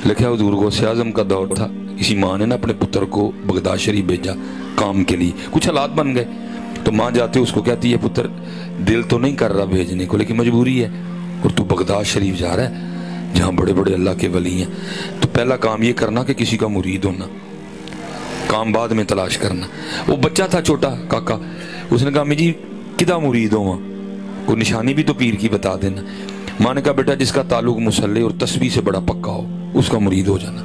लिखा हुजूर गौसे आज़म का दौर था, किसी माँ ने ना अपने पुत्र को बगदाद शरीफ भेजा काम के लिए, कुछ हालात बन गए तो माँ जाते उसको कहती है पुत्र दिल तो नहीं कर रहा भेजने को लेकिन मजबूरी है और तू बगदाद शरीफ जा रहा है जहाँ बड़े बड़े अल्लाह के वली हैं, तो पहला काम ये करना कि किसी का मुरीद होना, काम बाद में तलाश करना। वो बच्चा था छोटा काका, उसने कहा अम्मी जी किदा मुरीद हो वहाँ, कोई निशानी भी तो पीर की बता देना। माँ ने कहा बेटा जिसका ताल्लुक मुसल्ले और तस्बीह से बड़ा पक्का हो उसका मुरीद हो जाना।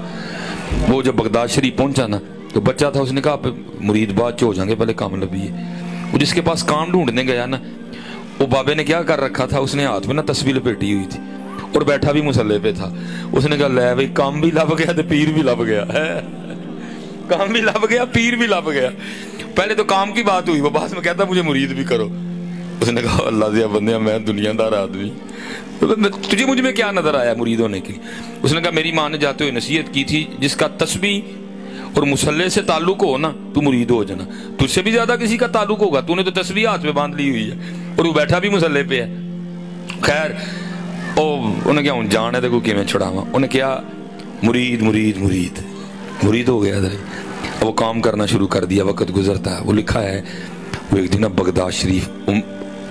वो जब बगदाद शरीफ पहुंचा ना तो बच्चा था, उसने कहा आप मुरीद बाद च हो जाएंगे, पहले काम लभी है। वो जिसके पास काम ढूंढने गया ना, वो बाबे ने क्या कर रखा था, उसने हाथ में ना तस्बीह लपेटी हुई थी और बैठा भी मुसल्ले पे था। उसने कहा ले भाई काम भी लब गया तो पीर भी लब गया है, काम भी लब गया पीर भी लब गया। पहले तो काम की बात हुई, वो बाद में कहता मुझे मुरीद भी करो। उसने कहा अल्लाह दिया बंदे मैं दुनियादार आदमी, तुझे मुझ में क्या नजर आया मुरीद होने के लिए? उसने कहा मेरी माँ ने जाते हुए नसीहत की थी जिसका तस्बीह और मुसल्ले से ताल्लुक हो ना तू मुरीद हो जाना, तुझसे भी ज्यादा किसी का ताल्लुक होगा, तूने तो तस्बीह हाथ में बांध ली हुई है और वो बैठा भी मुसल्ले पे है। खैर उन्हें क्या जान है देखो कि छुड़ावा, उन्हें क्या मुरीद मुरीद मुरीद मुरीद हो गया। अब वो काम करना शुरू कर दिया, वक्त गुजरता है। वो लिखा है वो एक दिन बगदाद शरीफ,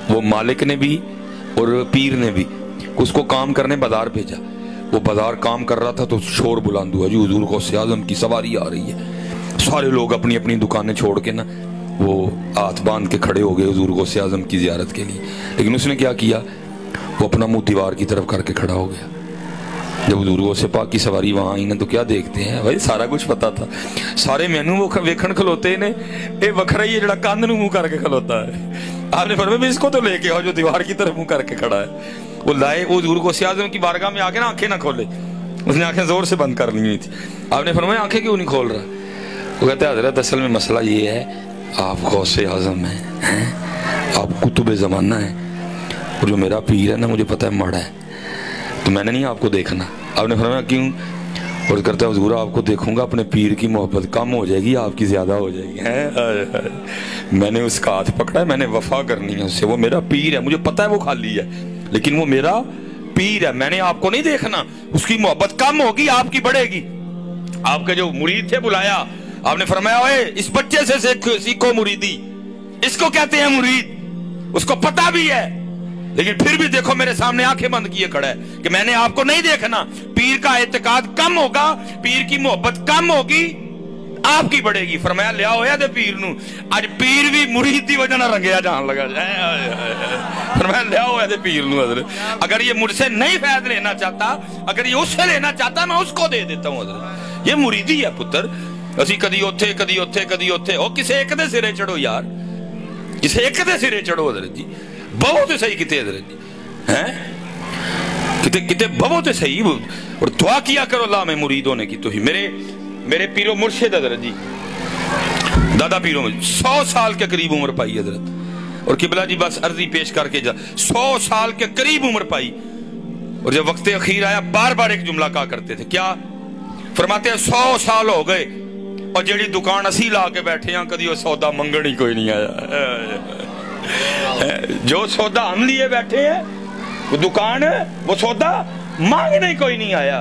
वो मालिक ने भी और पीर ने भी उसको काम करने बाजार भेजा। वो बाजार काम कर रहा था तो शोर बुलंद हुआ जी हुजूर गौसे आज़म की सवारी आ रही है। सारे लोग अपनी अपनी दुकानें छोड़ के ना वो हाथ बांध के खड़े हो गए हुजूर गौसे आज़म की ज़ियारत के लिए। लेकिन उसने क्या किया, वो अपना मुंह दीवार की तरफ करके खड़ा हो गया। जब हुजूर गौसे पाक की सवारी वहां आई ना तो क्या देखते हैं भाई, सारा कुछ पता था, सारे मैनू वो वेखण खलोते ने, ये वखरा ही है जड़ा कंध नूं मुंह करके खलोता है। आपने फरमाया इसको तो लेके आओ जो दीवार की तरफ मुंह करके खड़ा है। वो लाए, वो हुजूर गौसे आज़म की बारगाह में आके ना आंखें ना खोले, उसने आंखें जोर से बंद कर ली हुई थी। आपने फरमाया आंखें क्यों नहीं खोल रहा? वो कहते हैं हजरत असल में मसला ये है आप गौसे आज़म हैं, आप कुतुब ज़माना है और जो मेरा पीर है ना मुझे पता है माड़ा है, तो मैंने नहीं आपको देखना। आपने फरमाया क्यों? और करता है हुजूर आपको देखूंगा अपने पीर की मोहब्बत कम हो जाएगी आपकी ज्यादा हो जाएगी। मैंने उसका हाथ पकड़ा है, मैंने वफा करनी है उससे, वो मेरा पीर है, मुझे पता है वो खाली है लेकिन वो मेरा पीर है, मैंने आपको नहीं देखना, उसकी मोहब्बत कम होगी आपकी बढ़ेगी। आपके जो मुरीद थे बुलाया, आपने फरमाया ओए इस बच्चे से सीखो मुरीदी, इसको कहते हैं मुरीद, उसको पता भी है लेकिन फिर भी देखो मेरे सामने आंखें बंद किए खड़ा है कि मैंने आपको नहीं देखना। पीर का एतकाद कम होगा, पीर की मोहब्बत कम होगी, आपकी बढ़ेगी। फरमाया ले आओ याद पीर नू, आज पीर भी मुरीद की वजह ना रंगया जान लगा। फरमाया ले आओ याद पीर नू, अगर ये मुझसे नहीं फैद लेना चाहता, अगर ये उससे लेना चाहता मैं उसको दे देता हूँ। हजरत ये मुरीदी है पुत्र, असी कदी ओथे कदी ओथे कदी ओथे, ओ किसे एक दे सिरे चढ़ो यार, किसे एक दे सिरे चढ़ो हजरत जी, बहुत सही किते हजरत जी हैं, किते किते बहुत सही। और दुआ किया करो अल्लाह में मुरीद होने की। तो ही मेरे पीरो मुर्शिद हजरत जी दादा पीरो में 100 साल के करीब उम्र पाई हजरत, और किबला जी बस अर्जी पेश करके जा 100 साल के करीब उम्र पाई। और जब वक्त अखीर आया बार बार एक जुमला कहा करते थे, क्या फरमाते हैं 100 साल हो गए और जेड़ी दुकान असी ला के बैठे हैं कदी वो सौदा मंगण ही कोई नहीं आया। जो सौदा हम लिए बैठे हैं वो दुकान है, वो सौदा मांगने कोई नहीं आया।